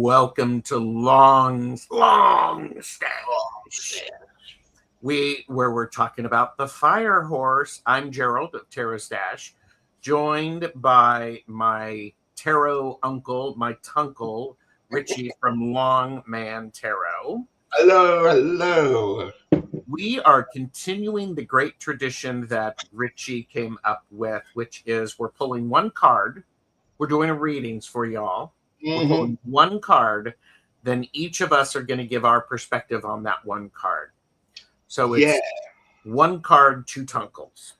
welcome to Long Stache, where we're talking about the Fire Horse. I'm Gerald of TarotStache, joined by my tarot uncle, my tunkle, Ritchie from Long Man Tarot. Hello. We are continuing the great tradition that Ritchie came up with, which is we're pulling one card. We're doing a readings for y'all. We're pulling one card. Then each of us are going to give our perspective on that one card. So it's one card, two tunkles.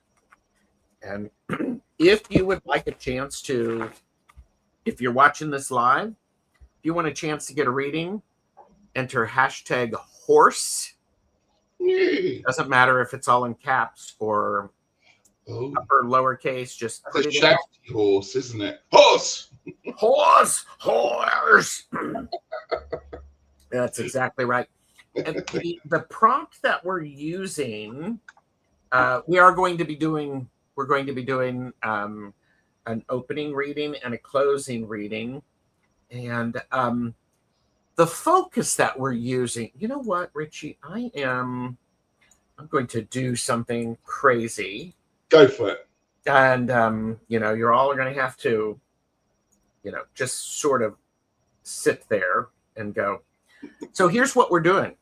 And if you would like a chance to, if you're watching this live, if you want a chance to get a reading, enter hashtag horse. Doesn't matter if it's all in caps or upper lowercase. Just put it in. Horse, isn't it? Horse. That's exactly right. And the prompt that we're using, we're going to be doing an opening reading and a closing reading, and the focus that we're using. You know what, Ritchie? I'm going to do something crazy. Go for it. And you're all going to have to, just sort of sit there and go. So here's what we're doing.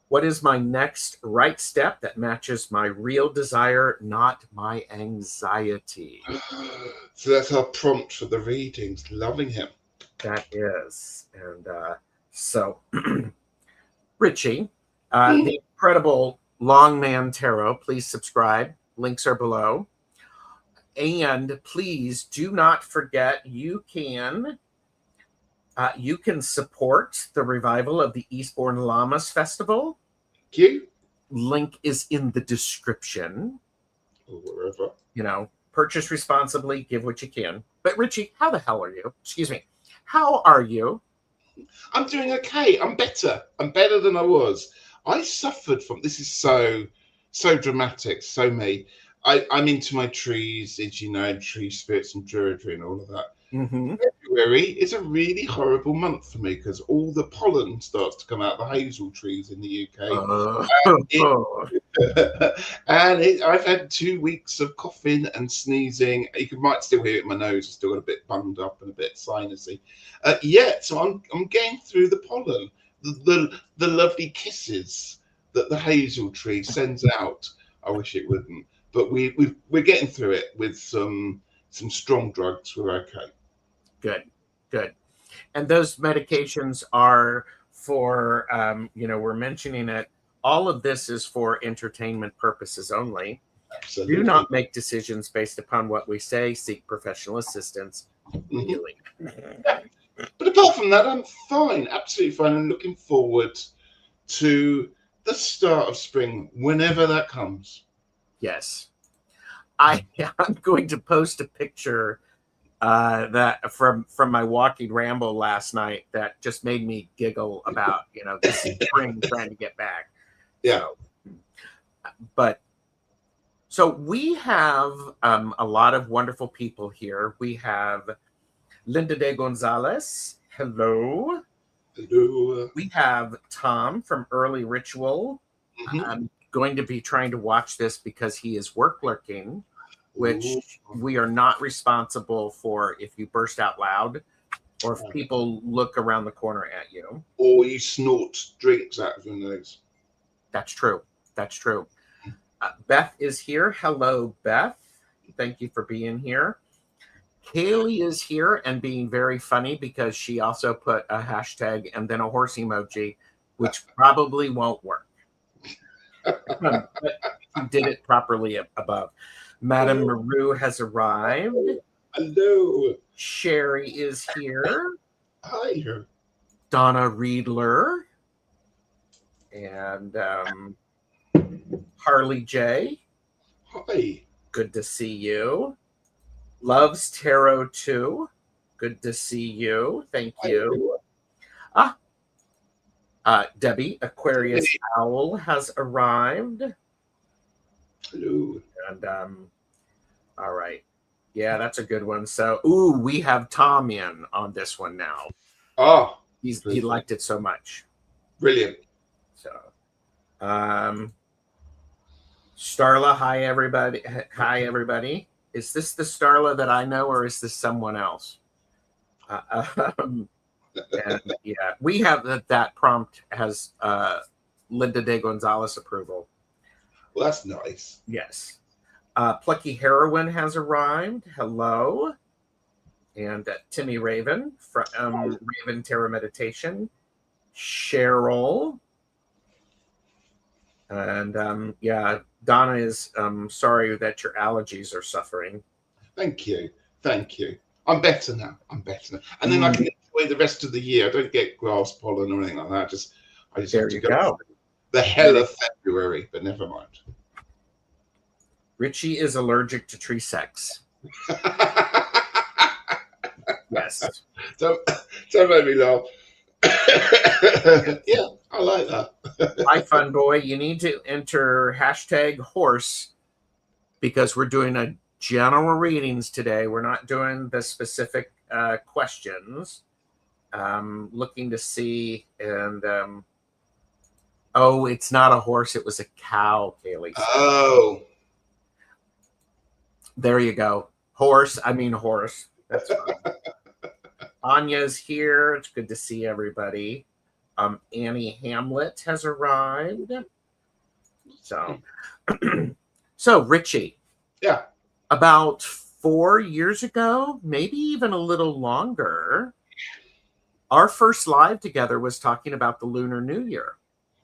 What is my next right step that matches my real desire, not my anxiety? So that's our prompt for the readings. Loving him. That is. And so, Ritchie, the incredible Long Man Tarot, please subscribe. Links are below. And please do not forget, you can support the revival of the Eastbourne Lammas Festival. Thank you. Link is in the description. Or wherever. Purchase responsibly, give what you can. But Ritchie, how the hell are you? Excuse me. How are you? I'm doing okay. I'm better. I'm better than I was. I suffered from, this is so dramatic, so me. I'm into my trees, as you know, tree spirits and druidry and all of that. February is a really horrible month for me because all the pollen starts to come out the hazel trees in the UK. I've had 2 weeks of coughing and sneezing. You might still hear it in my nose. It's still got a bit bunged up and a bit sinusy. So I'm getting through the pollen, the lovely kisses that the hazel tree sends out. I wish it wouldn't, but we're getting through it with some strong drugs. We're okay. Good. And those medications are for, we're mentioning it. All of this is for entertainment purposes only. Absolutely. Do not make decisions based upon what we say. Seek professional assistance. Really. But apart from that, I'm fine. Absolutely fine. I'm looking forward to the start of spring, whenever that comes. Yes. I'm going to post a picture that from my walking ramble last night that just made me giggle about this spring trying to get back. So we have a lot of wonderful people here. We have Linda de Gonzalez. Hello. We have Tom from Early Ritual. I'm going to be trying to watch this because he is work lurking, which we are not responsible for if you burst out loud or if people look around the corner at you. Or you snort drinks out of your nose. That's true. Beth is here. Hello, Beth. Thank you for being here. Kaylee is here and being very funny because she also put a hashtag and then a horse emoji, which probably won't work. But you did it properly above. Madame Maru has arrived. Hello. Sherry is here. Hi. Donna Riedler. And Harley J. Hi. Good to see you. Loves Tarot too. Good to see you. Thank you. Debbie, Aquarius Owl, has arrived. Hello. And all right. Yeah, that's a good one. So, we have Tom in on this one now. Ah, He liked it so much. Brilliant. So, Starla, hi everybody. Hi everybody. Is this the Starla that I know, or is this someone else? And yeah, we have that prompt has Linda de Gonzalez approval. Well, that's nice. Yes. Plucky Heroine has arrived. Hello. And Timmy Raven from Raven Terror Meditation. Cheryl. And yeah, Donna is sorry that your allergies are suffering. Thank you. I'm better now. And then I can enjoy the rest of the year. I don't get grass pollen or anything like that. I just have to go through the hell of February, but never mind. Ritchie is allergic to tree sex. Yes. Don't make me laugh. Yeah, I like that. Hi, fun boy. You need to enter #horse because we're doing a general readings today. We're not doing the specific questions. Looking to see, and oh, it's not a horse. It was a cow, Kaylee. Oh. There you go. Horse. That's fine. Anya's here. It's good to see everybody. Annie Hamlet has arrived. So, so Ritchie. Yeah. About 4 years ago, maybe even a little longer, our first live together was talking about the Lunar New Year.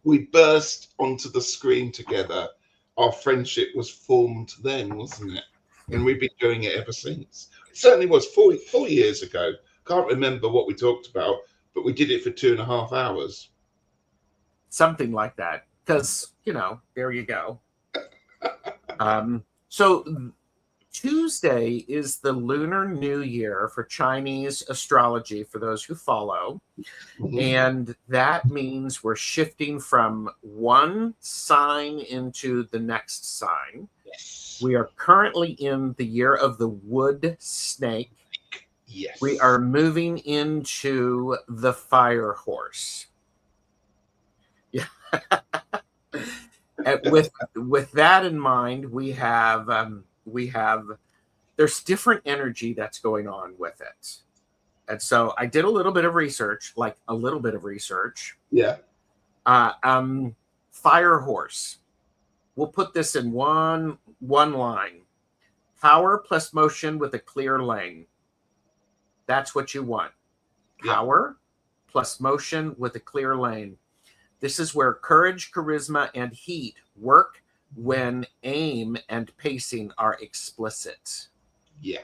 We burst onto the screen together. Our friendship was formed then, wasn't it? And we've been doing it ever since. It certainly was 4 years ago. Can't remember what we talked about, but we did it for 2.5 hours. Something like that. Because, there you go. So Tuesday is the Lunar New Year for Chinese astrology, for those who follow. Mm-hmm. And that means we're shifting from one sign into the next sign. Yes. We are currently in the year of the wood snake. Yes. We are moving into the fire horse. Yeah. with that in mind, we have there's different energy that's going on with it. And so I did a little bit of research. Yeah. Fire horse. We'll put this in one line. Power plus motion with a clear lane. That's what you want. Power plus motion with a clear lane. This is where courage, charisma, and heat work when aim and pacing are explicit. Yeah.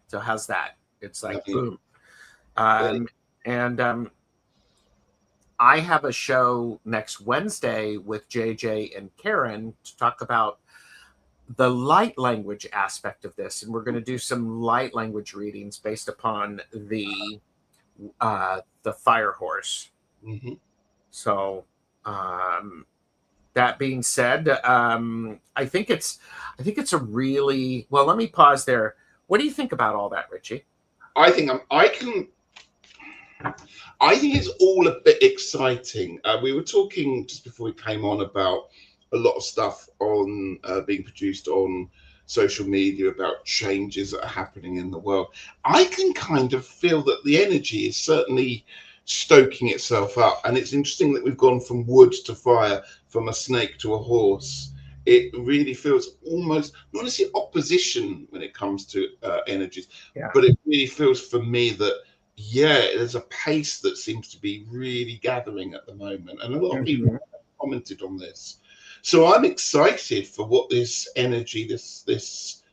So how's that? It's like boom. I have a show next Wednesday with JJ and Karen to talk about the light language aspect of this, and we're going to do some light language readings based upon the fire horse. Mm-hmm. So that being said, I think it's a really well. Let me pause there. What do you think about all that, Ritchie? I think it's all a bit exciting. We were talking just before we came on about a lot of stuff on being produced on social media about changes that are happening in the world. I can kind of feel that the energy is certainly stoking itself up, and it's interesting that we've gone from wood to fire, from a snake to a horse. It really feels almost not necessarily opposition when it comes to energies, but it really feels for me that there's a pace that seems to be really gathering at the moment, and a lot of people have commented on this. So I'm excited for what this energy, this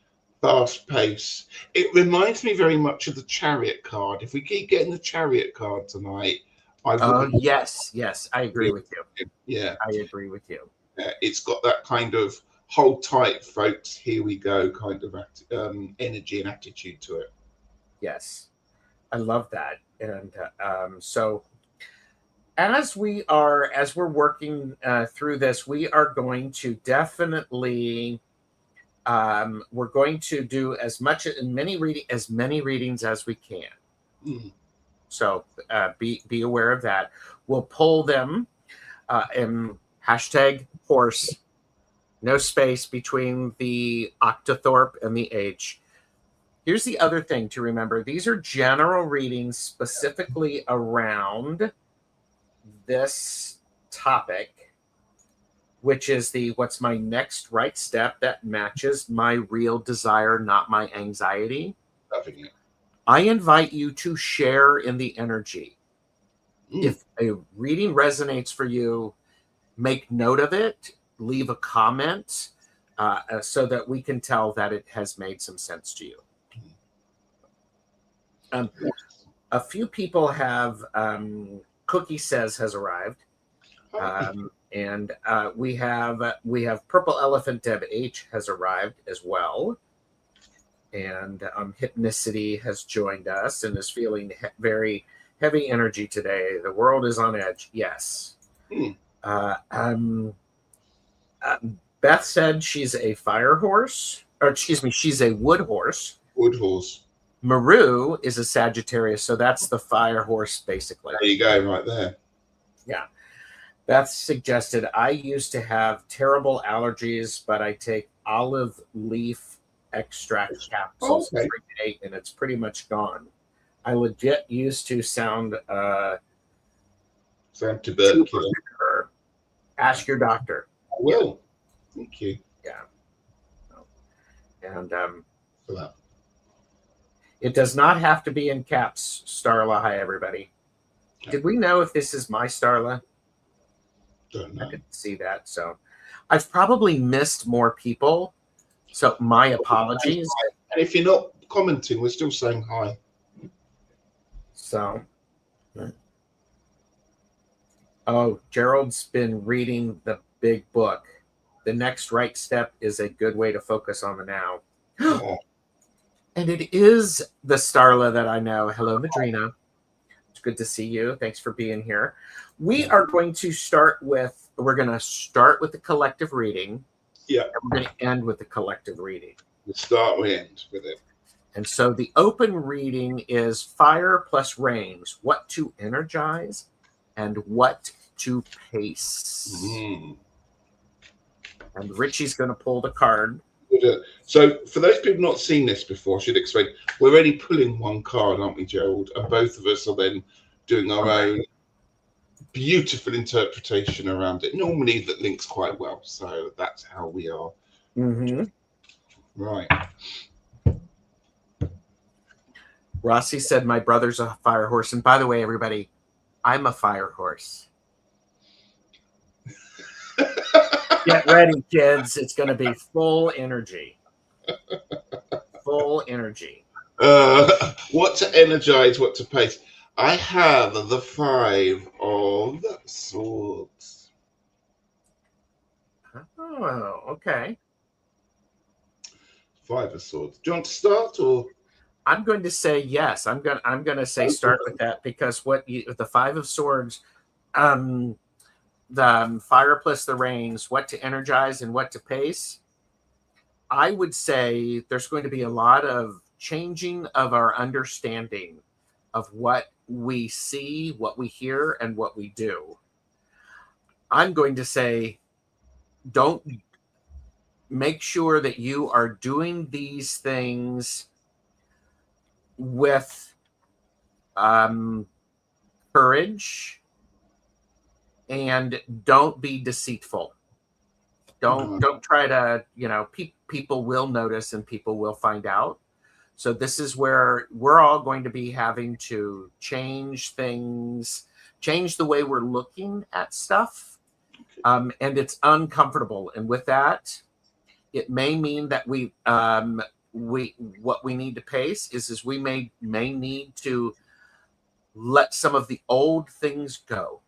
fast pace. It reminds me very much of the Chariot card. If we keep getting the Chariot card tonight, yes, I agree with you. Yeah, I agree with you. It's got that kind of hold tight, folks, here we go kind of energy and attitude to it. Yes, I love that. And so as we're working through this, we are going to definitely we're going to do as many readings as we can. So be aware of that. We'll pull them in hashtag horse, no space between the octothorpe and the H. Here's the other thing to remember. These are general readings specifically around this topic, which is the what's my next right step that matches my real desire, not my anxiety. Loving it. I invite you to share in the energy. If a reading resonates for you, make note of it, leave a comment so that we can tell that it has made some sense to you. A few people have Cookie Says has arrived. And we have Purple Elephant Deb H has arrived as well. And Hypnicity has joined us and is feeling very heavy energy today. The world is on edge. Yes. Beth said she's a fire horse, or excuse me, she's a wood horse. Wood horse. Maru is a Sagittarius, so that's the fire horse, basically. There you go, right there. Yeah. Beth suggested, I used to have terrible allergies, but I take olive leaf extract capsules every day, and it's pretty much gone. I legit used to sound tubercular. Ask your doctor. I will. Thank you. Yeah. And for that. It does not have to be in caps. Starla, hi everybody. Did we know if this is my Starla? Don't know. I could see that. So I've probably missed more people. So my apologies. And if you're not commenting, we're still saying hi. So, oh, Gerald's been reading the big book. The next right step is a good way to focus on the now. Oh. And it is the Starla that I know. Hello, Madrina. It's good to see you. Thanks for being here. We are going to start with, the collective reading. Yeah. And we're going to end with the collective reading. We start, we end with it. And so the open reading is fire plus Reins, what to energize and what to pace. And Ritchie's going to pull the card. So for those people not seen this before, I should explain. We're only pulling one card, aren't we, Gerald? And both of us are then doing our own beautiful interpretation around it. Normally that links quite well. So that's how we are. Right. Rossi said, my brother's a fire horse. And by the way, everybody, I'm a fire horse. Get ready, kids. It's going to be full energy. Full energy. What to energize, what to pace. I have the 5 of Swords. Oh, okay. 5 of Swords. Do you want to start, or? I'm going to say yes. I'm going to say start with that, because the 5 of Swords, the fire plus the Reins, what to energize and what to pace. I would say there's going to be a lot of changing of our understanding of what we see, what we hear, and what we do. I'm going to say, don't make sure that you are doing these things with courage, and don't be deceitful. Don't try to, people will notice and people will find out. So this is where we're all going to be having to change things, change the way we're looking at stuff. And it's uncomfortable. And with that, it may mean that what we need to pace is we may need to let some of the old things go.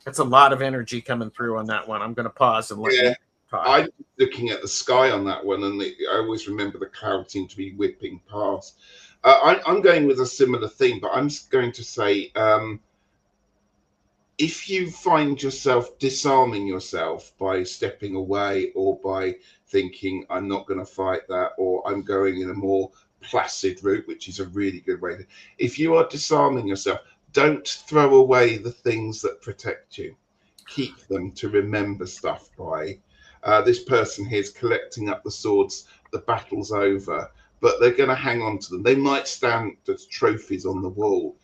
That's a lot of energy coming through on that one. I'm going to pause and let you talk. I'm looking at the sky on that one, and I always remember the clouds seem to be whipping past. I'm going with a similar theme, but I'm going to say, if you find yourself disarming yourself by stepping away, or by thinking, I'm not going to fight that, or I'm going in a more placid route, which is a really good way to. If you are disarming yourself, don't throw away the things that protect you. Keep them to remember stuff by. This person here is collecting up the swords. The battle's over, but they're going to hang on to them. They might stand as trophies on the wall,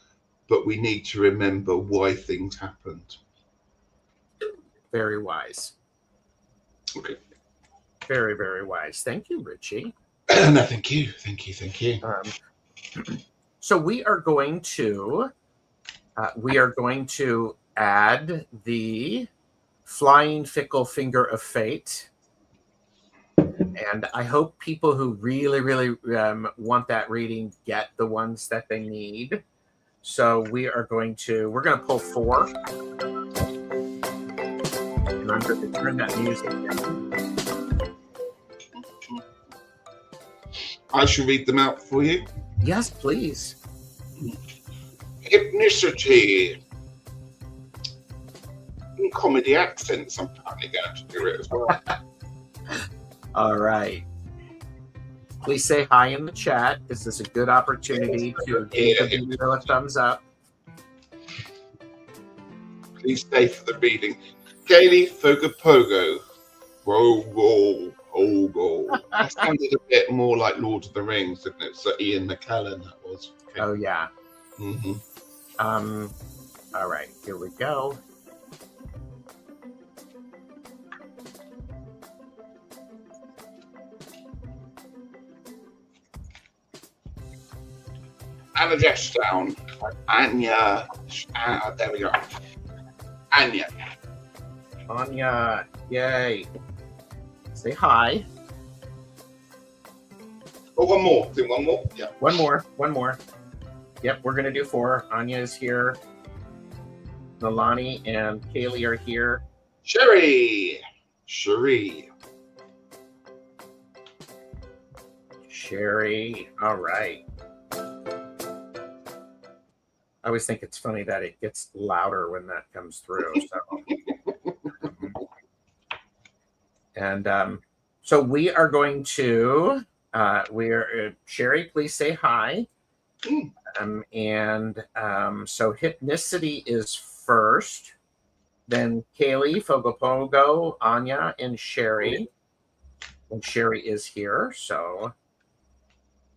but we need to remember why things happened. Very wise. Okay. Very, very wise. Thank you, Ritchie. No, thank you. So we are going to add the Flying Fickle Finger of Fate. And I hope people who really, really want that reading get the ones that they need. So we're going to pull 4. And I'm going to turn that music down. I should read them out for you. Yes, please. Hypnicity. In comedy accents, I'm probably going to do it as well. All right. Please say hi in the chat. This is a good opportunity to give the video a thumbs up. Please stay for the reading. Gaily Fogopogo. Pogo. That sounded a bit more like Lord of the Rings, didn't it? So Ian McKellen, that was. Okay. Oh, yeah. Mm-hmm. All right, here we go. Anna Jess down. Anya. There we go. Anya. Anya, yay. Say hi. Oh, one more. Do one more? Yeah. One more. Yep, we're going to do 4. Anya is here. Nalani and Kaylee are here. Sherry. All right. I always think it's funny that it gets louder when that comes through. So we are going to Sherry, please say hi. So Hypnicity is first, then Kaylee, Fogopogo, Anya, and Sherry. And Sherry is here, so.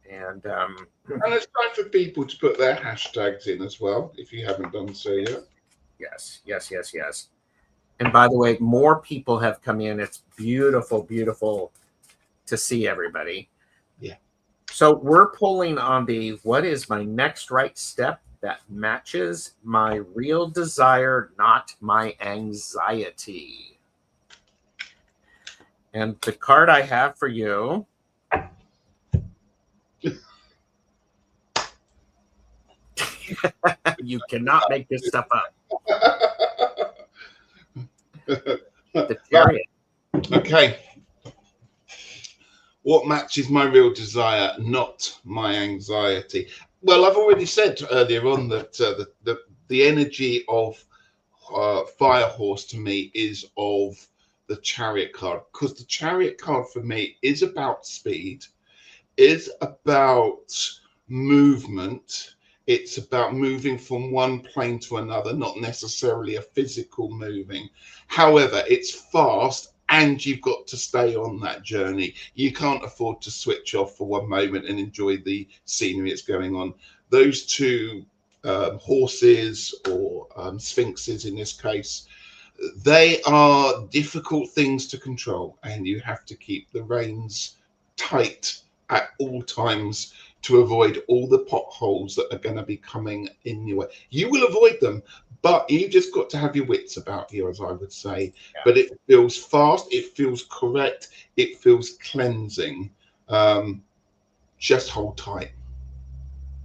And it's time for people to put their hashtags in as well, if you haven't done so yet. Yes. And by the way, more people have come in. It's beautiful to see everybody. Yeah. So we're pulling on the what is my next right step that matches my real desire, not my anxiety. And the card I have for you you cannot make this stuff up. The Chariot. Okay. What matches my real desire, not my anxiety? Well, I've already said earlier on that the energy of Fire Horse to me is of the Chariot card, because the Chariot card for me is about speed, is about movement. It's about moving from one plane to another, not necessarily a physical moving. However, it's fast and you've got to stay on that journey. You can't afford to switch off for one moment and enjoy the scenery that's going on. Those two horses or sphinxes in this case, they are difficult things to control, and you have to keep the reins tight at all times to avoid all the potholes that are going to be coming in your way. You will avoid them, but you just got to have your wits about you, as I would say. Yeah. But it feels fast, it feels correct, it feels cleansing. Just hold tight.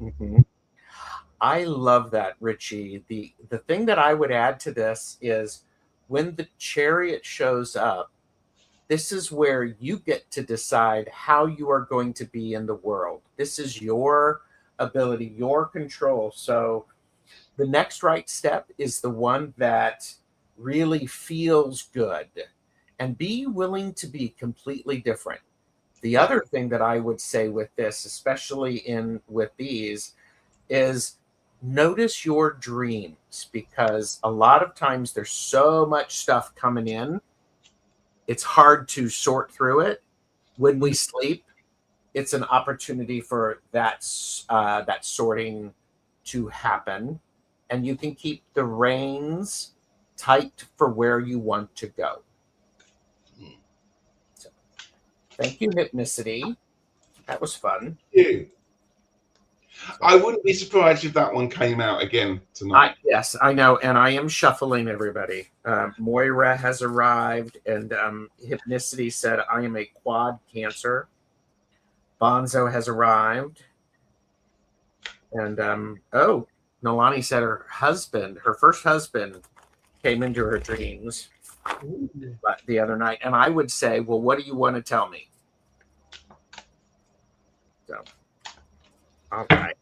Mm-hmm. I love that, Ritchie. The thing that I would add to this is when the Chariot shows up, this is where you get to decide how you are going to be in the world. This is your ability, your control. So the next right step is the one that really feels good, and be willing to be completely different. The other thing that I would say with this, especially with these, is notice your dreams, because a lot of times there's so much stuff coming in, it's hard to sort through it. When we sleep, it's an opportunity for that sorting to happen, and you can keep the reins tight for where you want to go. So, thank you, Hypnicity. That was fun. Thank you. I wouldn't be surprised if that one came out again tonight. Yes, I know, and I am shuffling everybody. Moira has arrived, and Hypnicity said, I am a quad Cancer. Bonzo has arrived. And, Nolani said her first husband came into her dreams the other night. And I would say, well, what do you want to tell me? So, all right.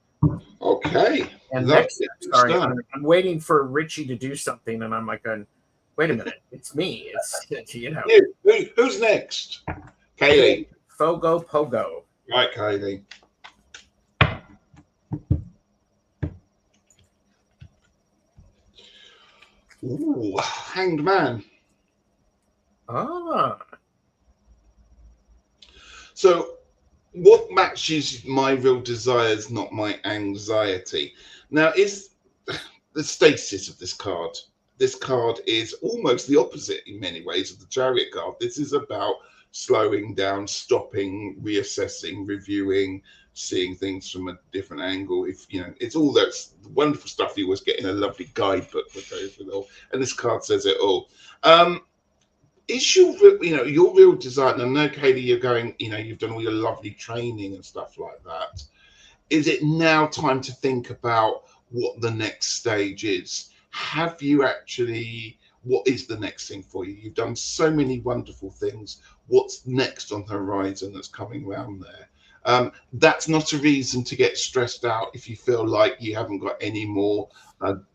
Okay. And next, sorry, I'm waiting for Ritchie to do something, and I'm like, wait a minute, it's me. It's you know. Who's next? Kaylee. Fogo Pogo. Right, Kaylee. Ooh, Hanged Man. Ah. So, what matches my real desires, not my anxiety? Now, is the stasis of this card. This card is almost the opposite in many ways of the Chariot card. This is about slowing down, stopping, reassessing, reviewing, seeing things from a different angle. If you know, it's all that wonderful stuff you always get in a lovely guidebook that goes with it all. And this card says it all. Is your real desire? And I know, Katie, you're going. You've done all your lovely training and stuff like that. Is it now time to think about what the next stage is? Have you actually? What is the next thing for you? You've done so many wonderful things. What's next on the horizon that's coming around there? That's not a reason to get stressed out if you feel like you haven't got any more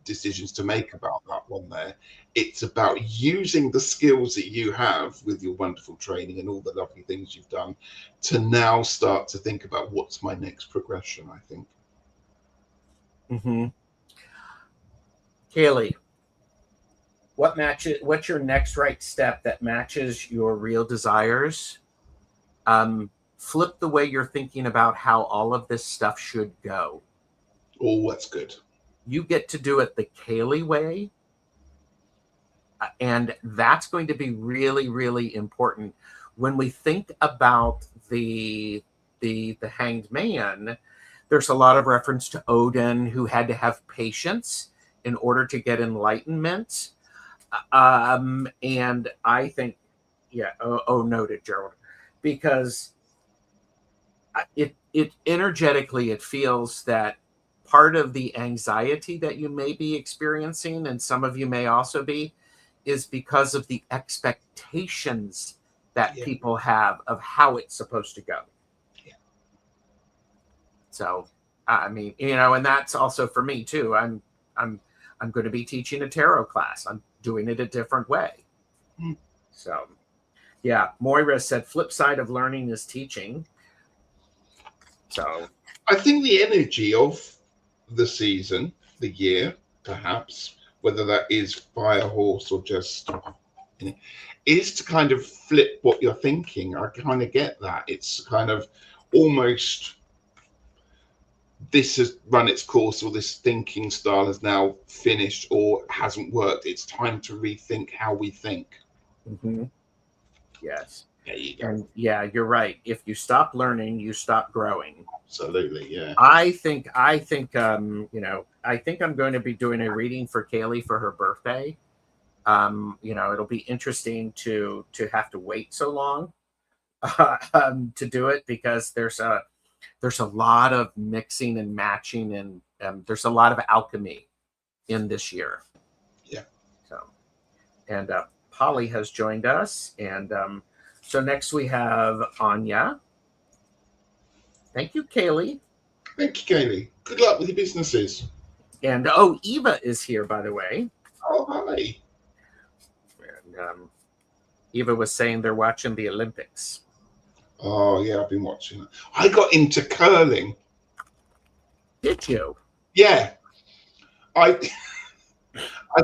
decisions to make about that one there. It's about using the skills that you have with your wonderful training and all the lovely things you've done to now start to think about what's my next progression, I think. Mm-hmm. Kaylee, what's your next right step that matches your real desires? Flip the way you're thinking about how all of this stuff should go. Oh, that's good. You get to do it the Kaylee way. And that's going to be really, really important. When we think about the Hanged Man, there's a lot of reference to Odin, who had to have patience in order to get enlightenment. And I think, noted, Gerald, because it energetically, it feels that part of the anxiety that you may be experiencing, and some of you may also be, is because of the expectations that people have of how it's supposed to go. Yeah. So, I mean, and that's also for me too. I'm going to be teaching a tarot class. I'm doing it a different way. Mm. So, yeah, Moira said, flip side of learning is teaching. So, I think the energy of the season, the year, perhaps, whether that is Fire Horse or just, is to kind of flip what you're thinking. I kind of get that. It's kind of almost, this has run its course, or this thinking style has now finished or hasn't worked. It's time to rethink how we think. Mm-hmm. Yes. There you go. And yeah, you're right. If you stop learning, you stop growing. Absolutely, yeah. I think I think I'm going to be doing a reading for Kaylee for her birthday. It'll be interesting to have to wait so long to do it, because there's a lot of mixing and matching, and there's a lot of alchemy in this year. Yeah. So, and Polly has joined us, and so next we have Anya. Thank you, Kaylee. Thank you, Kaylee. Good luck with your businesses. And Eva is here, by the way. Oh, hi. And Eva was saying they're watching the Olympics. Oh yeah, I've been watching it. I got into curling. Did you? Yeah, I I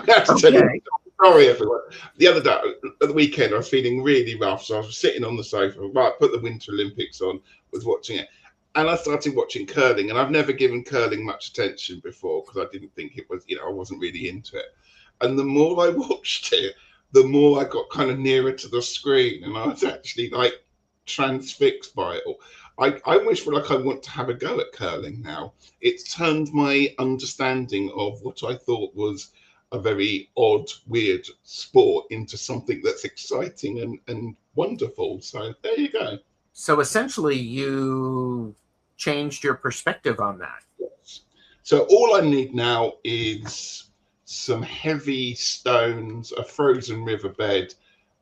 have to tell you. Okay. Sorry, everyone. The other day, at the weekend, I was feeling really rough, so I was sitting on the sofa. Right, put the Winter Olympics on, was watching it, and I started watching curling. And I've never given curling much attention before because I didn't think it was, I wasn't really into it. And the more I watched it, the more I got kind of nearer to the screen, and I was actually like transfixed by it all. I almost feel like I want to have a go at curling now. It's turned my understanding of what I thought was a very odd, weird sport into something that's exciting and wonderful. So there you go. So essentially, you changed your perspective on that. Yes. So all I need now is some heavy stones, a frozen riverbed,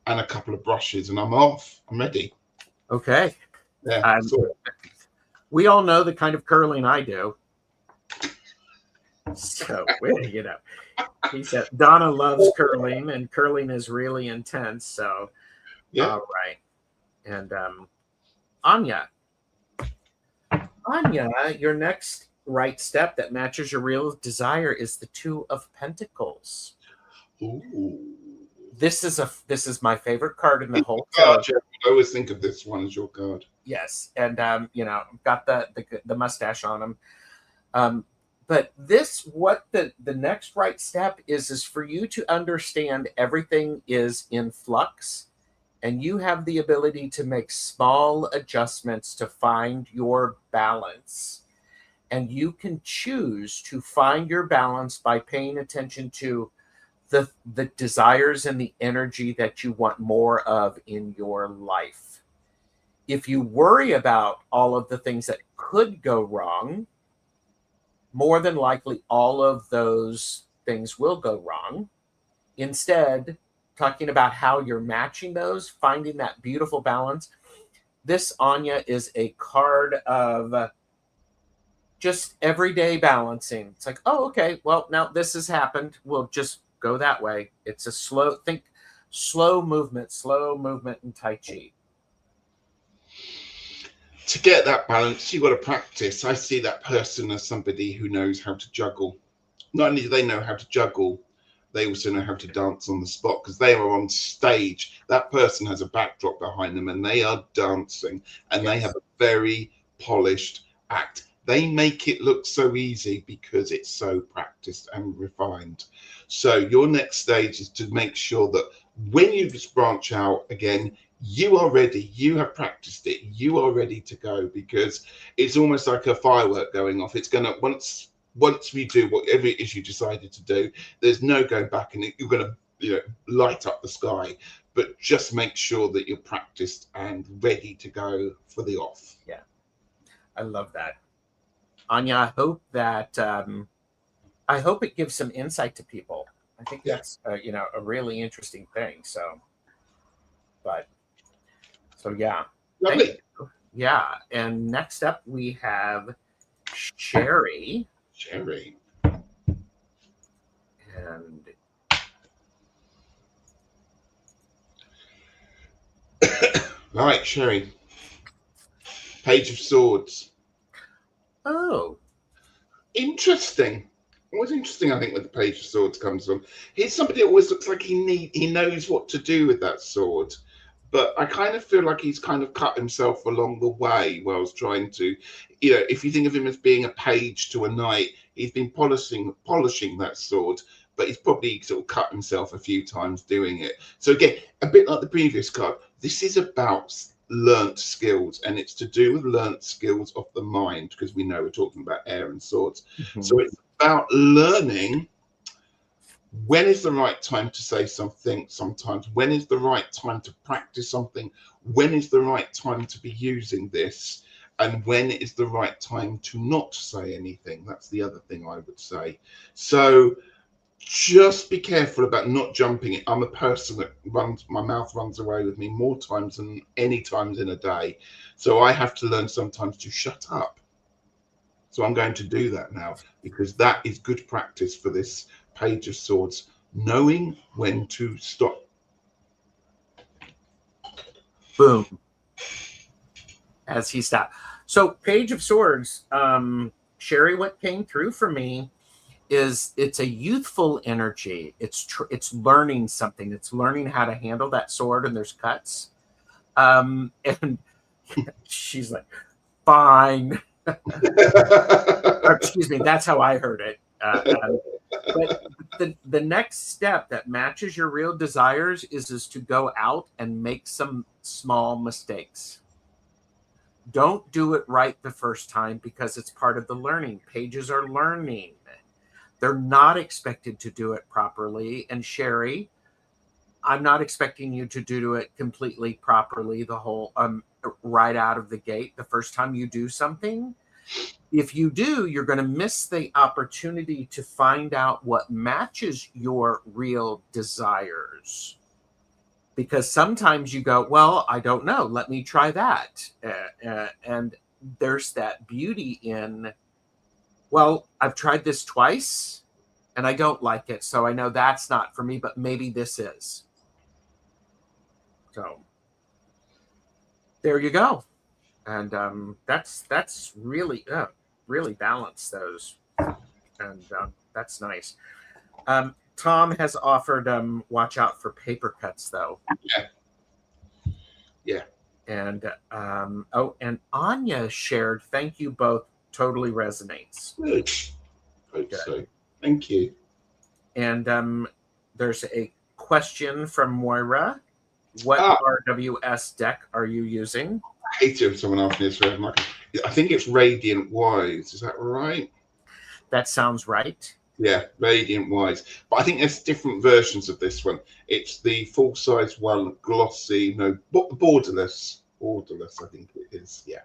and a couple of brushes, and I'm off. I'm ready. Okay. Yeah. We all know the kind of curling I do. So, he said Donna loves curling, and curling is really intense. So, yeah. All right. And Anya, your next right step that matches your real desire is the Two of Pentacles. Ooh. This is my favorite card in the whole card. I always think of this one as your card. Yes, and got the mustache on him. But what the next right step is for you to understand everything is in flux, and you have the ability to make small adjustments to find your balance. And you can choose to find your balance by paying attention to the desires and the energy that you want more of in your life. If you worry about all of the things that could go wrong, more than likely all of those things will go wrong. Instead, talking about how you're matching those, finding that beautiful balance. This, Anya, is a card of just everyday balancing. It's like, oh, okay, well, now this has happened. We'll just go that way. It's a slow movement in Tai Chi. To get that balance, you've got to practice. I see that person as somebody who knows how to juggle. Not only do they know how to juggle, they also know how to dance on the spot because they are on stage. That person has a backdrop behind them and they are dancing, and They have a very polished act. They make it look so easy because it's so practiced and refined. So your next stage is to make sure that when you just branch out again, you are ready. You have practiced it. You are ready to go, because it's almost like a firework going off. It's going to, once we do whatever it is you decided to do, there's no going back, and you're going to light up the sky. But just make sure that you're practiced and ready to go for the off. Yeah, I love that. Anya, I hope it gives some insight to people. I think that's a really interesting thing. So yeah. Lovely. Yeah, and next up we have Sherry. And right, Sherry. Page of Swords. Oh, interesting. What's interesting, I think, with the Page of Swords comes from, he's somebody that always looks like he knows what to do with that sword, but I kind of feel like he's kind of cut himself along the way whilst trying to, if you think of him as being a page to a knight, he's been polishing that sword, but he's probably sort of cut himself a few times doing it. So again, a bit like the previous card, this is about learnt skills, and it's to do with learnt skills of the mind, because we know we're talking about air and swords. Mm-hmm. So it's about learning when is the right time to say something, sometimes when is the right time to practice something, when is the right time to be using this, and when is the right time to not say anything. That's the other thing I would say. So just be careful about not jumping it. I'm a person that my mouth runs away with me more times than any times in a day. So I have to learn sometimes to shut up. So I'm going to do that now, because that is good practice for this Page of Swords, knowing when to stop. Boom. as he stopped. So Page of Swords, Sherry, what came through for me is it's a youthful energy. It's learning something. It's learning how to handle that sword, and there's cuts. And she's like, fine. Or, excuse me, that's how I heard it. But the next step that matches your real desires is to go out and make some small mistakes. Don't do it right the first time, because it's part of the learning. Pages are learning. They're not expected to do it properly. And Sherry, I'm not expecting you to do it completely properly the whole right out of the gate the first time you do something. If you do, you're going to miss the opportunity to find out what matches your real desires. Because sometimes you go, well, I don't know, let me try that. And there's that beauty in, well, I've tried this twice and I don't like it, so I know that's not for me, but maybe this is. So there you go. And that's really balanced those, and that's nice. Tom has offered watch out for paper cuts, though. Yeah. And and Anya shared, thank you both, totally resonates. Good. Hope so. Thank you. And there's a question from Moira. What RWS deck are you using? I hate it if someone asks me this. I think it's Radiant Wise. Is that right? That sounds right. Yeah, Radiant Wise. But I think there's different versions of this one. It's the full-size one, glossy, borderless. Borderless, I think it is. Yeah,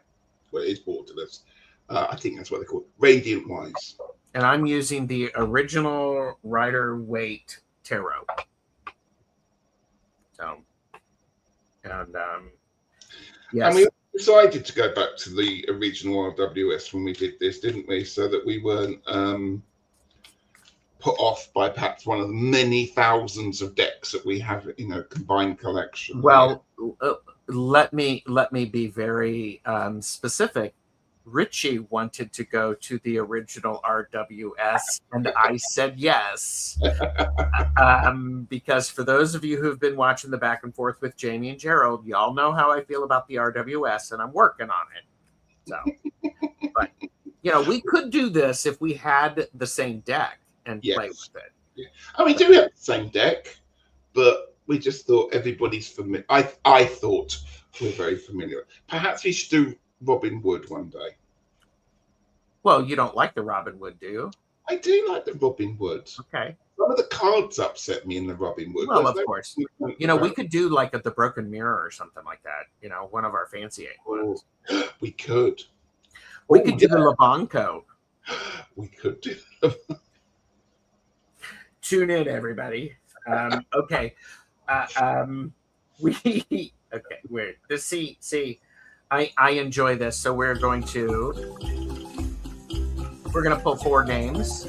well, it is borderless. I think that's what they call it. Radiant Wise. And I'm using the original Rider-Waite Tarot. So, and yes. And we decided to go back to the original RWS when we did this, didn't we? So that we weren't put off by perhaps one of the many thousands of decks that we have in a combined collection. Well, let me be very specific. Ritchie wanted to go to the original RWS, and I said yes. Because for those of you who've been watching the back and forth with Jamie and Gerald, y'all know how I feel about the RWS, and I'm working on it. So, but we could do this if we had the same deck and play with it. Yeah. And we do have the same deck, but we just thought everybody's familiar. I thought we're very familiar. Perhaps we should do Robin Wood one day. Well, you don't like the Robin Wood, do you? I do like the Robin Wood. Okay. Some of the cards upset me in the Robin Wood. Well, of course. We could do like the Broken Mirror or something like that. One of our fancy ones. We could. We could do the Labanco. We could do. Tune in, everybody. Okay. Weird. See. I enjoy this, so we're going to pull 4 names.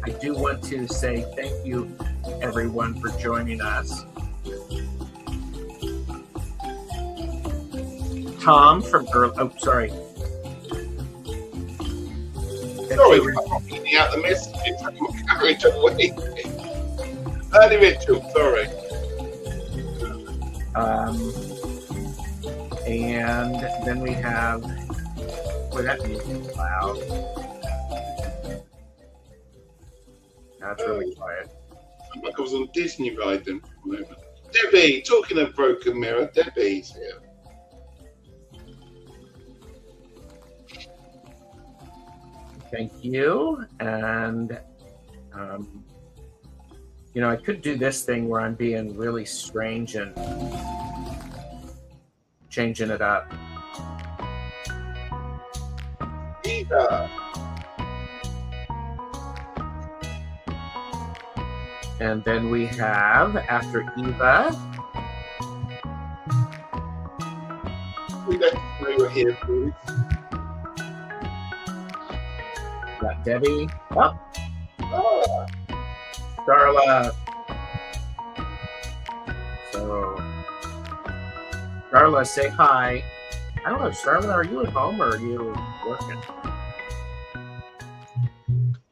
I do want to say thank you, everyone, for joining us. Tom from Earl. Oh, sorry. Sorry, we're reading out the messages. I'm carried away. Early Mitchell, sorry. And then we have. Boy, that music's loud. That's really quiet. I'm like I was on Disney ride then for a moment. Debbie, talking of Broken Mirror, Debbie's here. Thank you. And, I could do this thing where I'm being really strange and changing it up. Eva. And then we have, after Eva, We don't know you're here, please. got Debbie. Oh, Oh, Darla. So, Darla, say hi. I don't know, Starlin, are you at home or are you working?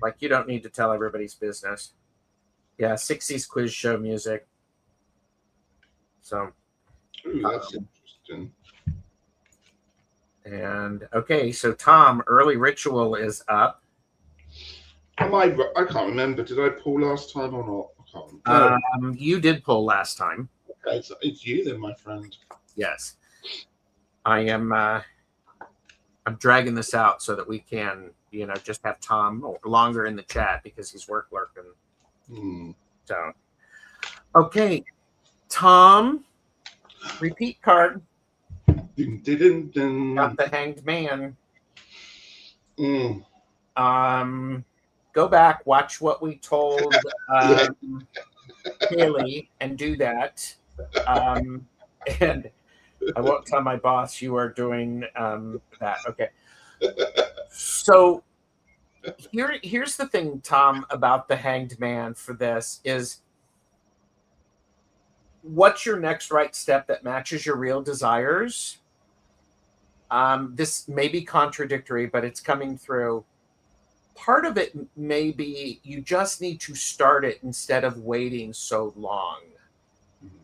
Like, you don't need to tell everybody's business. Yeah, 60s quiz show music. So. Ooh, that's interesting. And okay, so Tom, early ritual is up. I can't remember. Did I pull last time or not? I can't. No. You did pull last time. Okay, so it's you then, my friend. Yes. I am I'm dragging this out so that we can, just have Tom longer in the chat because he's work lurking. So okay. Tom, repeat card. Dun, dun, dun. Got the Hanged Man. Go back, watch what we told Haley, and do that. And I won't tell my boss you are doing that. Okay. So here's the thing, Tom, about the Hanged Man for this is, what's your next right step that matches your real desires? This may be contradictory, but it's coming through. Part of it may be you just need to start it instead of waiting so long.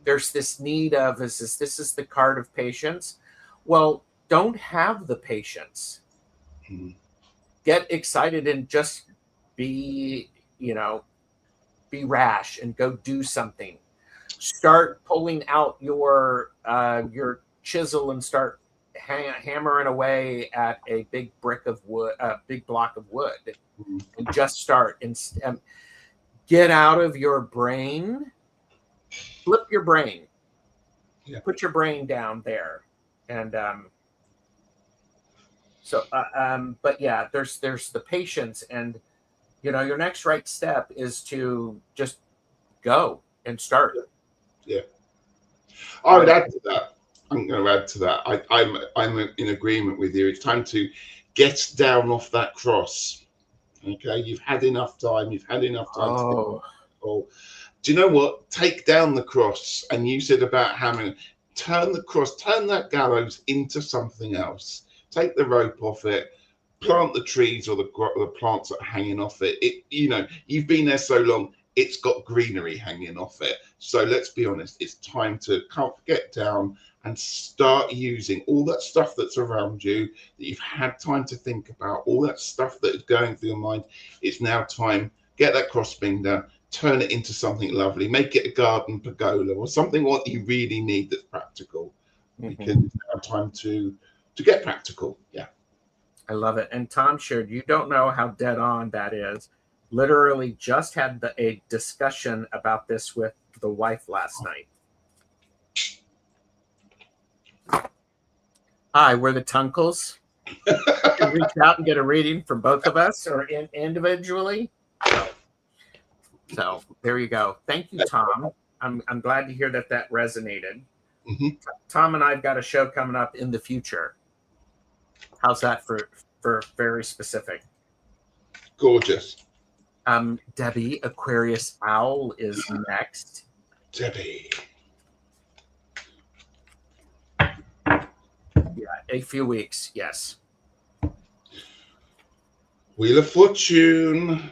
There's this need of, this is the card of patience. Well, don't have the patience. Get excited and just be rash and go do something. Start pulling out your chisel and start hammering away at a big brick of wood, a big block of wood, and just start. And get out of your brain. Flip your brain. Yeah. Put your brain down there, and but yeah, there's the patience, and your next right step is to just go and start. Yeah. I would add to that. I'm going to add to that. I'm in agreement with you. It's time to get down off that cross. Okay, you've had enough time. You've had enough time. Do you know what? Take down the cross. And you said about hammering. Turn the cross. Turn that gallows into something else. Take the rope off it. Plant the trees or the plants that are hanging off it. You've been there so long. It's got greenery hanging off it. So let's be honest. It's time to get down and start using all that stuff that's around you that you've had time to think about, all that stuff that is going through your mind. It's now time. Get that crossbeam down, turn it into something lovely, make it a garden pergola or something what you really need that's practical. Because it's now time to get practical. Yeah. I love it. And Tom shared, you don't know how dead on that is. Literally just had a discussion about this with the wife last night. Hi, we're the Tunkles. You can reach out and get a reading from both of us or individually. So there you go. Thank you, Tom. I'm glad to hear that resonated. Tom and I've got a show coming up in the future. How's that for very specific? Gorgeous. Debbie, Aquarius Owl is next. Debbie. Yeah, a few weeks, yes. Wheel of Fortune.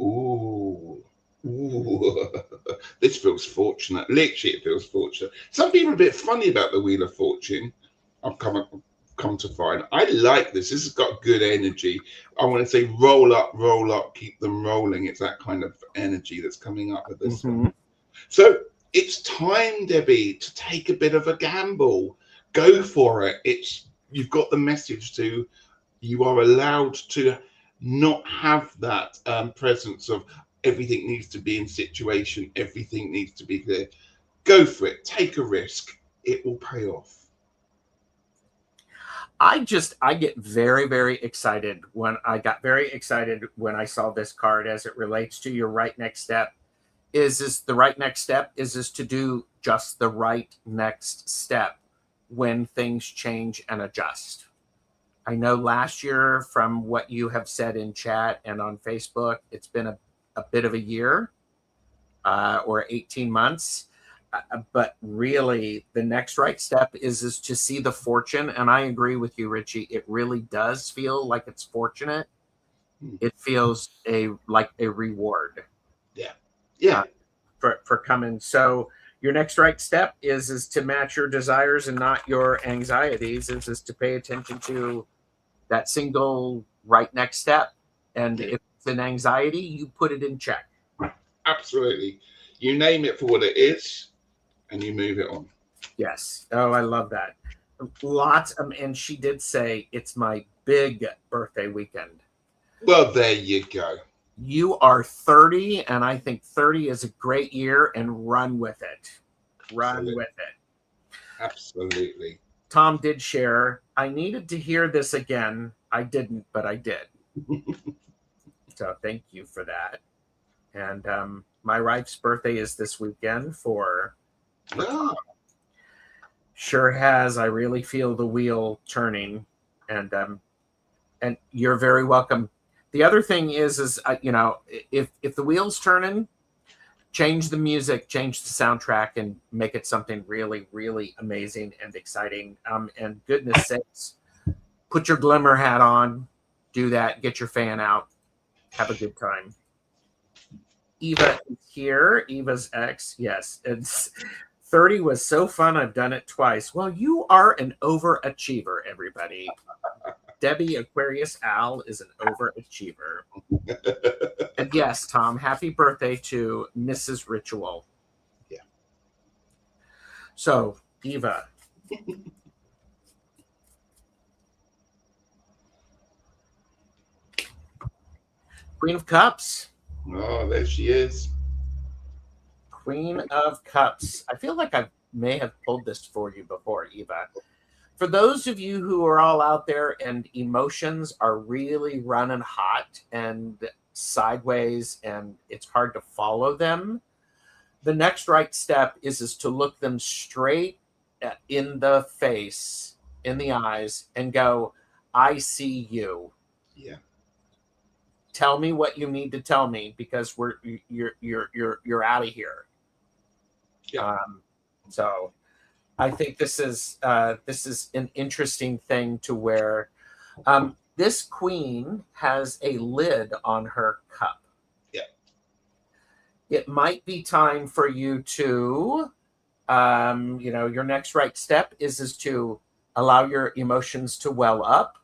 Ooh. This feels fortunate. Literally, it feels fortunate. Some people are a bit funny about the Wheel of Fortune. I've come to find. I like this. This has got good energy. I want to say roll up, keep them rolling. It's that kind of energy that's coming up with this one. So it's time, Debbie, to take a bit of a gamble. Go for it. You've got the message to, you are allowed to not have that presence of everything needs to be in situation. Everything needs to be clear. Go for it. Take a risk. It will pay off. I get very, very excited when I saw this card as it relates to your right next step. Is this the right next step? Is this to do just the right next step when things change and adjust? I know last year, from what you have said in chat and on Facebook, it's been a bit of a year or 18 months. but really the next right step is to see the fortune. And I agree with you, Ritchie. It really does feel like it's fortunate. It feels like a reward. Yeah. For coming. So your next right step is to match your desires and not your anxieties. Is to pay attention to that single right next step. And if it's an anxiety, you put it in check. Absolutely. You name it for what it is and you move it on. Yes. Oh, I love that. Lots of, and she did say it's my big birthday weekend. Well, there you go. You are 30, and I think 30 is a great year, and run with it. Run with it. Absolutely. Tom did share, I needed to hear this again. I didn't, but I did. So thank you for that. And my wife's birthday is this weekend for Tom. Sure has. I really feel the wheel turning, and you're very welcome. The other thing is if the wheel's turning, change the music, change the soundtrack, and make it something really, really amazing and exciting. And goodness sakes, put your glimmer hat on, do that, get your fan out, have a good time. Eva is here. Eva's ex. Yes, it's 30 was so fun. I've done it twice. Well, you are an overachiever, everybody. Debbie Aquarius Al is an overachiever. And yes, Tom, happy birthday to Mrs. Ritual. Yeah. So, Eva. Queen of Cups. Oh, there she is. Queen of Cups. I feel like I may have pulled this for you before, Eva. For those of you who are all out there and emotions are really running hot and sideways and it's hard to follow them, the next right step is to look them straight in the face, in the eyes, and go, I see you. Yeah. Tell me what you need to tell me, because you're out of here. Yeah. So I think this is an interesting thing to where this queen has a lid on her cup. Yeah. It might be time for you to, your next right step is to allow your emotions to well up,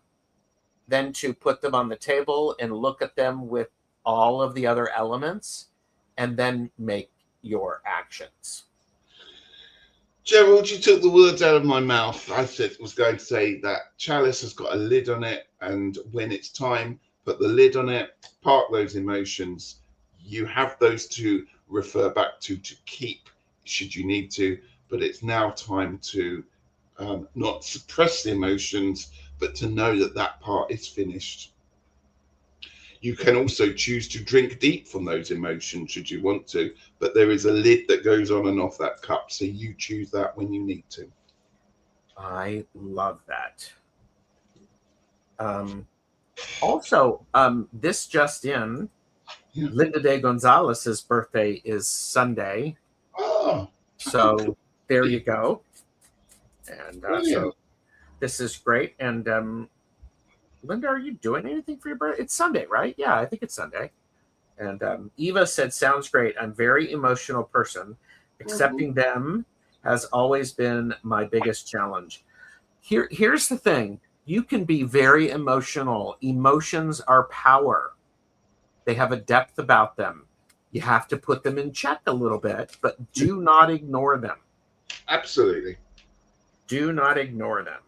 then to put them on the table and look at them with all of the other elements, and then make your actions. Gerald, you took the words out of my mouth. I was going to say that chalice has got a lid on it, and when it's time, put the lid on it, park those emotions. You have those to refer back to keep, should you need to, but it's now time to not suppress the emotions, but to know that that part is finished. You can also choose to drink deep from those emotions should you want to, but there is a lid that goes on and off that cup, so you choose that when you need to. I love that. Also, this just in, Linda de Gonzalez's birthday is Sunday. Oh, so there you go. And so this is great. And Linda, are you doing anything for your birthday? It's Sunday, right? Yeah, I think it's Sunday. And Eva said, sounds great. I'm a very emotional person. Accepting them has always been my biggest challenge. Here's the thing. You can be very emotional. Emotions are power. They have a depth about them. You have to put them in check a little bit, but do not ignore them. Absolutely. Do not ignore them.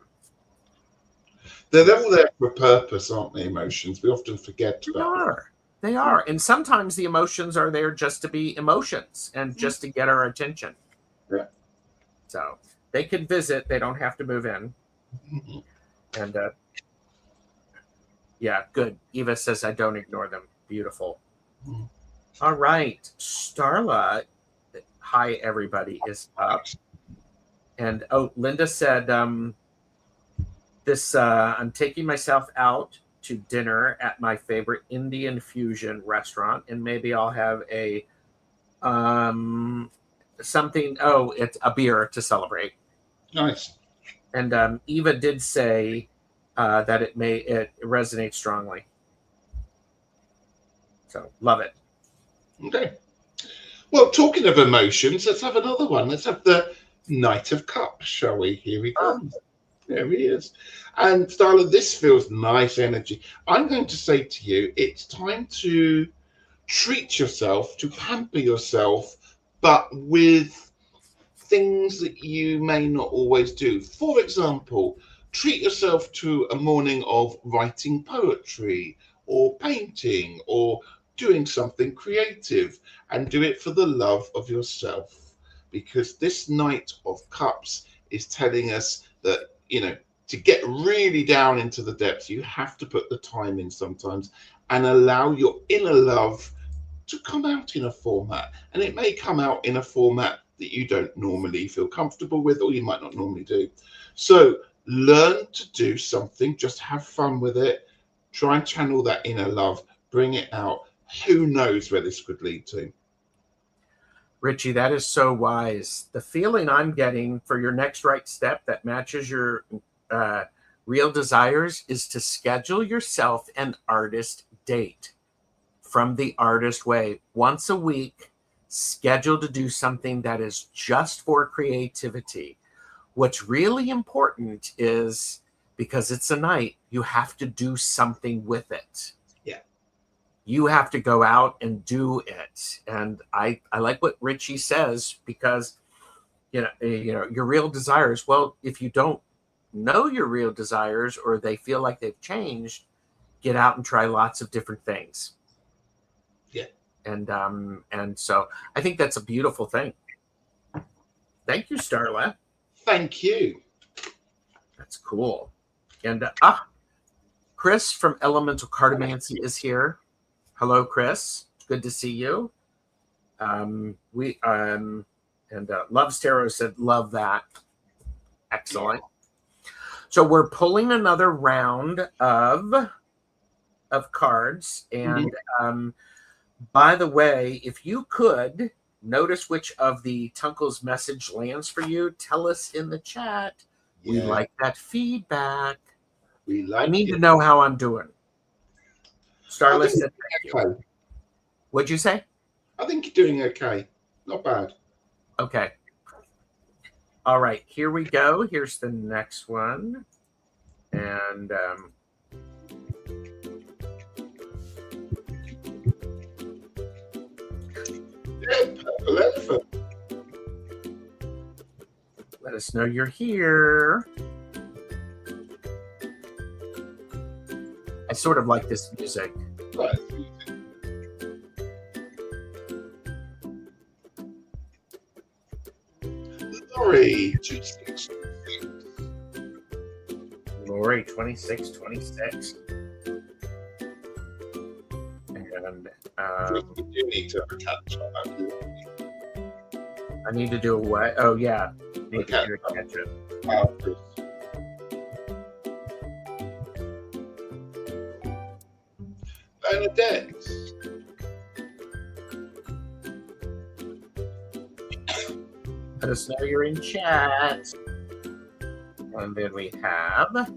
They're all there for a purpose, aren't they, emotions? We often forget about They are. And sometimes the emotions are there just to be emotions and just to get our attention. Yeah. So they can visit. They don't have to move in. And yeah, good. Eva says, I don't ignore them. Beautiful. All right. Starla, hi, everybody, is up. And Linda said, I'm taking myself out to dinner at my favorite Indian fusion restaurant, and maybe I'll have a something. Oh, it's a beer to celebrate. Nice. And Eva did say that it resonates strongly. So love it. Okay. Well, talking of emotions, let's have another one. Let's have the Knight of Cups, shall we? Here he comes. There he is. And Starla, this feels nice energy. I'm going to say to you, it's time to treat yourself, to pamper yourself, but with things that you may not always do. For example, treat yourself to a morning of writing poetry or painting or doing something creative, and do it for the love of yourself, because this Knight of Cups is telling us that, you know, to get really down into the depths, you have to put the time in sometimes and allow your inner love to come out in a format. And it may come out in a format that you don't normally feel comfortable with, or you might not normally do. So learn to do something, just have fun with it, try and channel that inner love, bring it out. Who knows where this could lead to? Ritchie, that is so wise. The feeling I'm getting for your next right step that matches your real desires is to schedule yourself an artist date from the Artist Way. Once a week, schedule to do something that is just for creativity. What's really important is, because it's a night, you have to do something with it. You have to go out and do it. And I like what Ritchie says, because you know your real desires. Well, if you don't know your real desires, or they feel like they've changed, get out and try lots of different things. Yeah. And so I think that's a beautiful thing. Thank you, Starla. Thank you. That's cool. And Chris from Elemental Cartomancy is here. Hello, Chris. Good to see you. Loves Tarot said, love that. Excellent. So we're pulling another round of cards. And by the way, if you could notice which of the Tunkle's message lands for you, tell us in the chat. Yeah. We like that feedback. I need to know how I'm doing. Starless said, okay. What'd you say? I think you're doing okay. Not bad. Okay. All right, here we go. Here's the next one. And purple elephant. Let us know you're here. I sort of like this music. Right. Lori, 2626. Lori, 2626. And you need to catch on that. I need to do a what? Oh yeah, need to do a catch up. Bernadette. Let us know you're in chat. And then we have.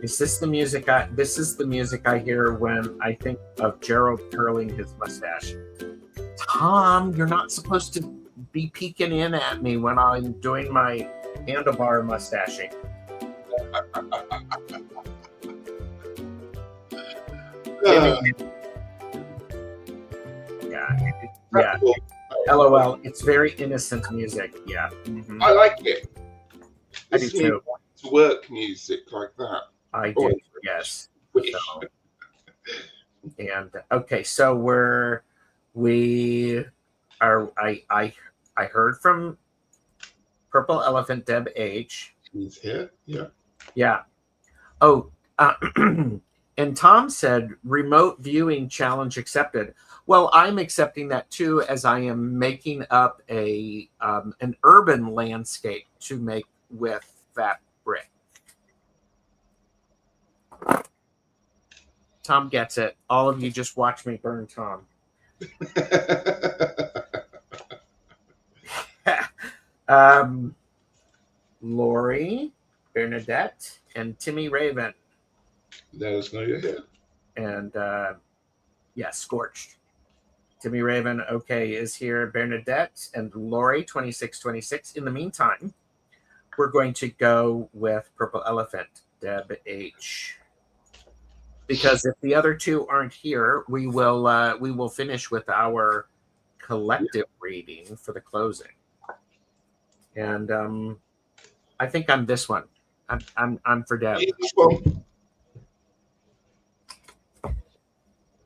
Is this the music this is the music I hear when I think of Gerald curling his mustache. Tom, you're not supposed to be peeking in at me when I'm doing my handlebar mustaching. Yeah. LOL. It's very innocent music. Yeah. Mm-hmm. I like it. I do too. Work music like that. I do. Yes. So, and okay, so we are. I heard from Purple Elephant Deb H. He's here. Yeah. Yeah. Oh. And Tom said, remote viewing challenge accepted. Well, I'm accepting that too, as I am making up an urban landscape to make with that brick. Tom gets it. All of you just watch me burn Tom. Lori, Bernadette, and Timmy Raven. Let us know you're here. And Scorched. Timmy Raven, okay, is here. Bernadette and Lori, 2626. In the meantime, we're going to go with Purple Elephant, Deb H. Because if the other two aren't here, we will finish with our collective reading for the closing. And I think I'm this one. I'm for Deb.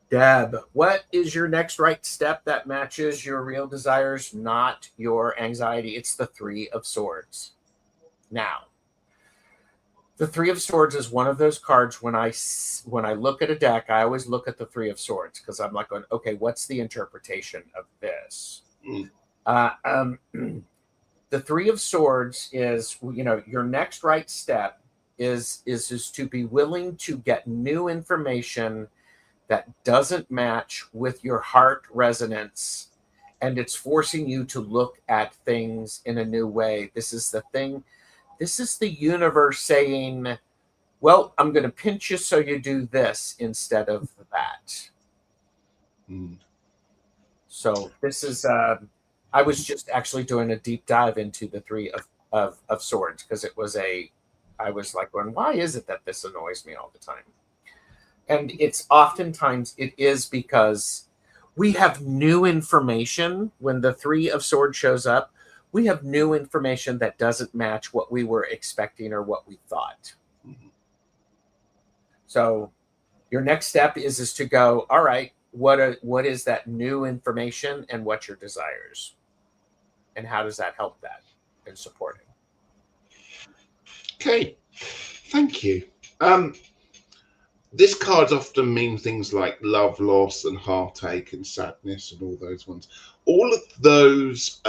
Deb, what is your next right step that matches your real desires, not your anxiety? It's the Three of Swords. Now, the Three of Swords is one of those cards when I look at a deck, I always look at the Three of Swords because I'm like going, okay, what's the interpretation of this? The Three of Swords is, your next right step is to be willing to get new information that doesn't match with your heart resonance, and it's forcing you to look at things in a new way. This is the thing. This is the universe saying, well, I'm going to pinch you so you do this instead of that. So this is, I was just actually doing a deep dive into the Three of Swords because I was like, why is it that this annoys me all the time? And it's oftentimes it is because we have new information. When the Three of Swords shows up, we have new information that doesn't match what we were expecting or what we thought. So your next step is to go, all right, what is that new information and what's your desires? And how does that help that and support it? Okay, thank you. This card often means things like love, loss, and heartache, and sadness, and all those ones. All of those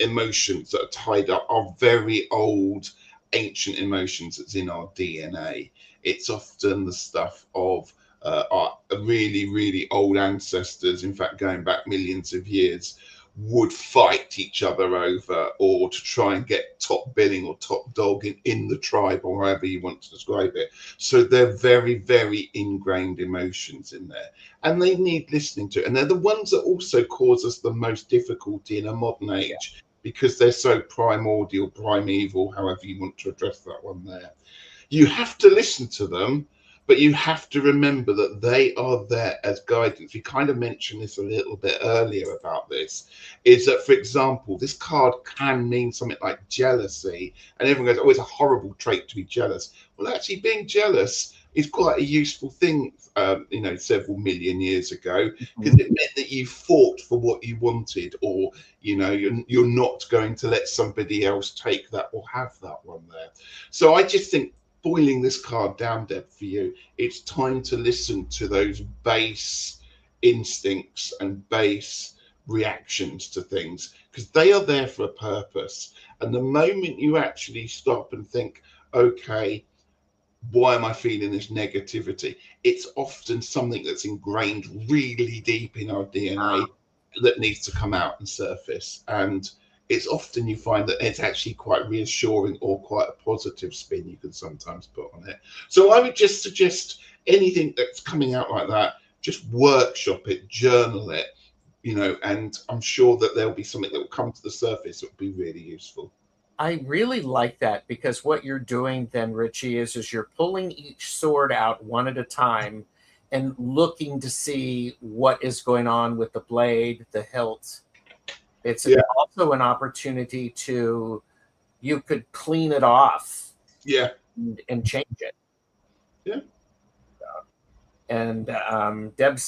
emotions that are tied up are very old, ancient emotions that's in our DNA. It's often the stuff of our really, really old ancestors, in fact, going back millions of years, would fight each other over, or to try and get top billing or top dog in the tribe, or however you want to describe it. So they're very, very ingrained emotions in there, and they need listening to. And they're the ones that also cause us the most difficulty in a modern age, because they're so primordial, primeval, however you want to address that one there. You have to listen to them, but you have to remember that they are there as guidance. We kind of mentioned this a little bit earlier about this, is that, for example, this card can mean something like jealousy. And everyone goes, oh, it's a horrible trait to be jealous. Well, actually, being jealous is quite a useful thing, several million years ago, because it meant that you fought for what you wanted, or, you're not going to let somebody else take that or have that one there. So I just think, boiling this card down, Deb, for you, it's time to listen to those base instincts and base reactions to things, because they are there for a purpose. And the moment you actually stop and think, okay, why am I feeling this negativity? It's often something that's ingrained really deep in our DNA that needs to come out and surface. And it's often you find that it's actually quite reassuring, or quite a positive spin you can sometimes put on it. So I would just suggest anything that's coming out like that, just workshop it, journal it, and I'm sure that there'll be something that will come to the surface that will be really useful. I really like that, because what you're doing then, Ritchie, is you're pulling each sword out one at a time and looking to see what is going on with the blade, the hilt. It's also an opportunity you could clean it off, and change it. Yeah. And Deb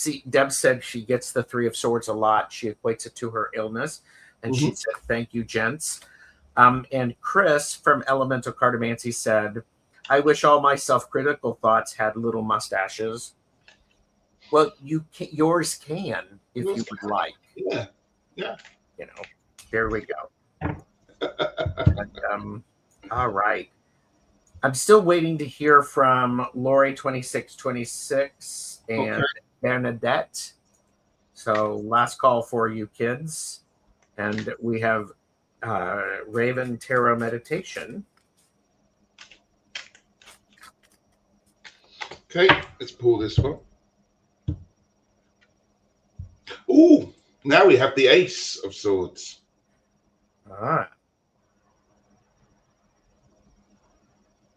said she gets the Three of Swords a lot. She equates it to her illness, and she said, "Thank you, gents." And Chris from Elemental Cartomancy said, "I wish all my self-critical thoughts had little mustaches." Well, yours can if you would like. Yeah. There we go. And, all right. I'm still waiting to hear from Lori 2626 and Bernadette. So last call for you kids. And we have Raven Tarot Meditation. Okay, let's pull this one. Oh, now we have the Ace of Swords. Ah.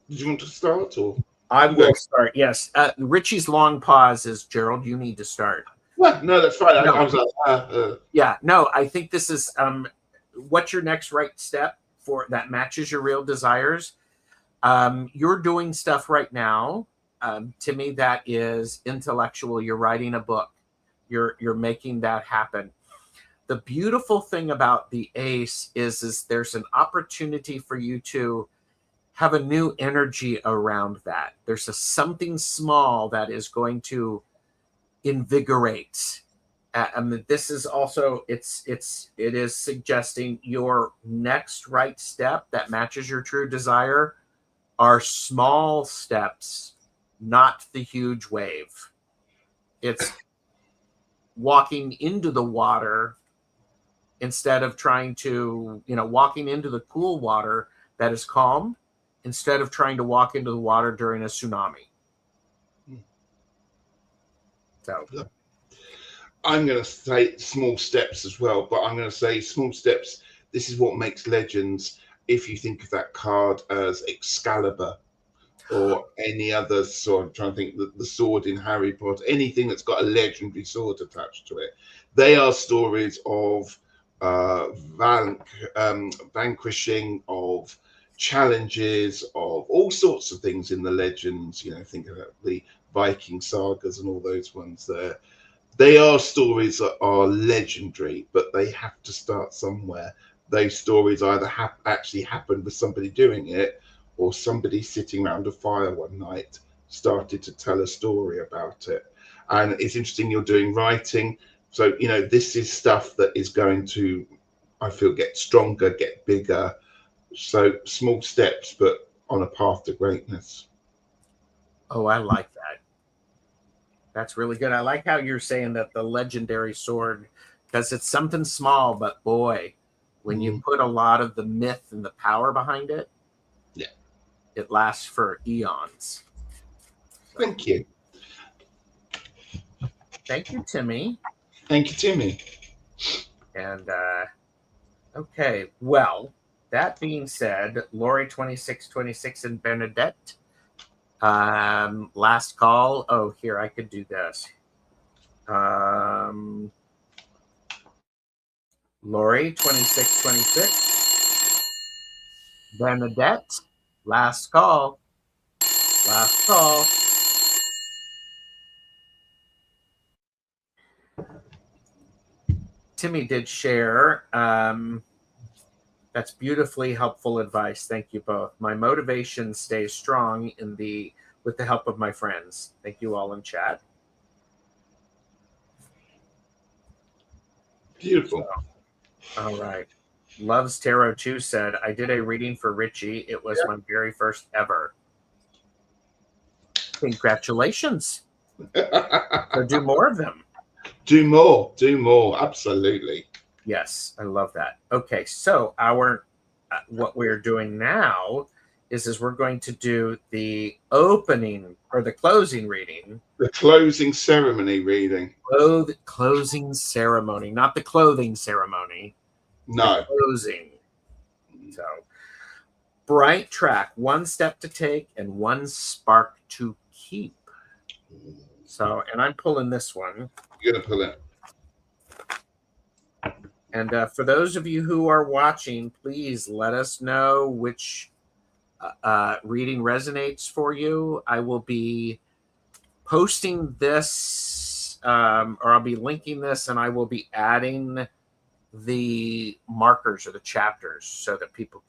Did you want to start, or I will start? Yes. Ritchie's long pause is Gerald. You need to start. Well, no, that's fine. No. I was like, yeah, no. I think this is what's your next right step for that matches your real desires. You're doing stuff right now. To me, that is intellectual. You're writing a book. You're making that happen. The beautiful thing about the Ace is there's an opportunity for you to have a new energy around that. There's something small that is going to invigorate. This is also it is suggesting your next right step that matches your true desire are small steps, not the huge wave. It's walking into the water instead of trying to, walking into the cool water that is calm instead of trying to walk into the water during a tsunami. So I'm going to say small steps as well, but I'm going to say small steps. This is what makes legends. If you think of that card as Excalibur or any other sword, I'm trying to think the sword in Harry Potter, anything that's got a legendary sword attached to it, they are stories of vanquishing, of challenges, of all sorts of things in the legends. Think about the Viking sagas and all those ones there. They are stories that are legendary, but they have to start somewhere. Those stories either actually happened with somebody doing it, or somebody sitting around a fire one night started to tell a story about it. And it's interesting you're doing writing. So, this is stuff that is going to, I feel, get stronger, get bigger. So small steps, but on a path to greatness. Oh, I like that. That's really good. I like how you're saying that the legendary sword, because it's something small, but boy, when you put a lot of the myth and the power behind it, it lasts for eons. So, thank you. Thank you, Timmy. Thank you, Timmy. And okay, well, that being said, Lori 2626 and Bernadette. Last call. Oh, here, I could do this. Lori 2626. Bernadette. Last call. Last call. Timmy did share. That's beautifully helpful advice. Thank you both. My motivation stays strong with the help of my friends. Thank you all in chat. Beautiful. So, all right. Loves Tarot 2 said, I did a reading for Ritchie. It was my very first ever. Congratulations. So do more of them. Do more. Absolutely. Yes, I love that. Okay, so what we're doing now is we're going to do the opening or the closing reading. The closing ceremony reading. Oh, the closing ceremony, not the clothing ceremony. No. The closing. So, bright track, one step to take and one spark to keep. So, and I'm pulling this one. You're going to pull it. And for those of you who are watching, please let us know which reading resonates for you. I will be posting this, or I'll be linking this, and I will be adding the markers or the chapters so that people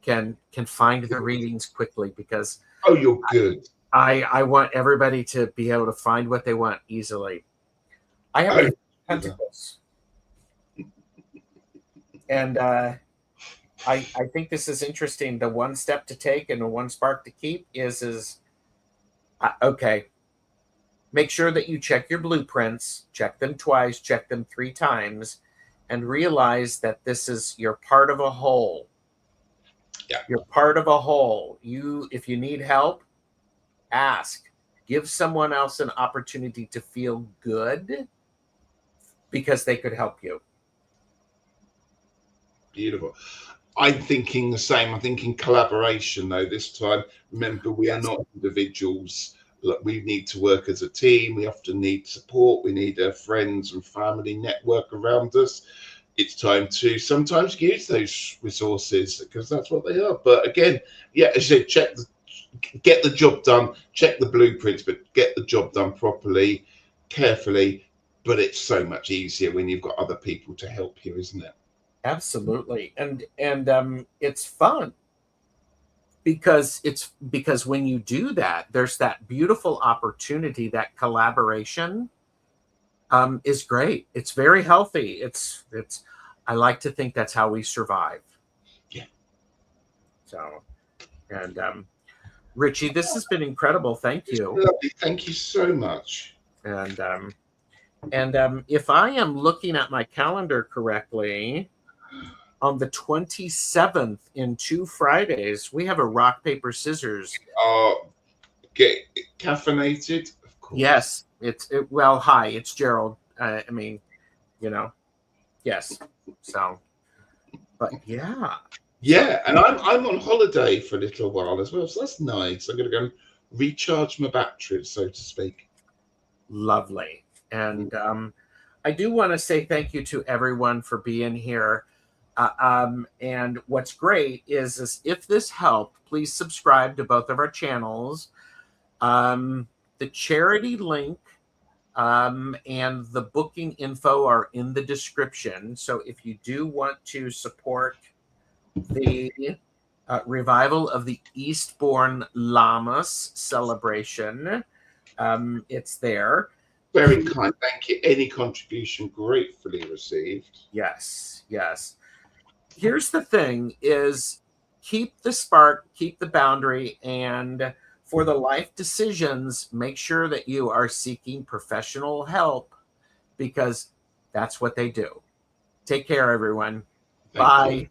can find the readings quickly, because you're good. I want everybody to be able to find what they want easily. I have pentacles. And I think this is interesting. The one step to take and the one spark to keep is okay. Make sure that you check your blueprints, check them twice, check them 3 times, and realize that you're part of a whole. Yeah. You're part of a whole. If you need help, ask. Give someone else an opportunity to feel good because they could help you. Beautiful. I'm thinking the same. I'm thinking collaboration, though, this time. Remember, we are not individuals. Look, we need to work as a team. We often need support. We need a friends and family network around us. It's time to sometimes use those resources because that's what they are. But again, yeah, as you said, get the job done, check the blueprints, but get the job done properly, carefully. But it's so much easier when you've got other people to help you, isn't it? Absolutely. And it's fun because when you do that, there's that beautiful opportunity. That collaboration is great. It's very healthy. I like to think that's how we survive. Yeah. So, and Ritchie, this has been incredible. Thank you. Lovely. Thank you so much. And if I am looking at my calendar correctly, on the 27th, in 2 Fridays, we have a rock, paper, scissors. Get caffeinated, of course. Yes, well, hi, it's Gerald. I mean, yes. So, but yeah. Yeah, and I'm on holiday for a little while as well, so that's nice. I'm going to go and recharge my batteries, so to speak. Lovely. And I do want to say thank you to everyone for being here. And what's great is if this helped, please subscribe to both of our channels. The charity link and the booking info are in the description. So if you do want to support the revival of the Eastbourne Lammas celebration, it's there. Very kind. Thank you. Any contribution gratefully received. Yes, yes. Here's the thing is keep the spark, keep the boundary, and for the life decisions, make sure that you are seeking professional help because that's what they do. Take care, everyone. Bye.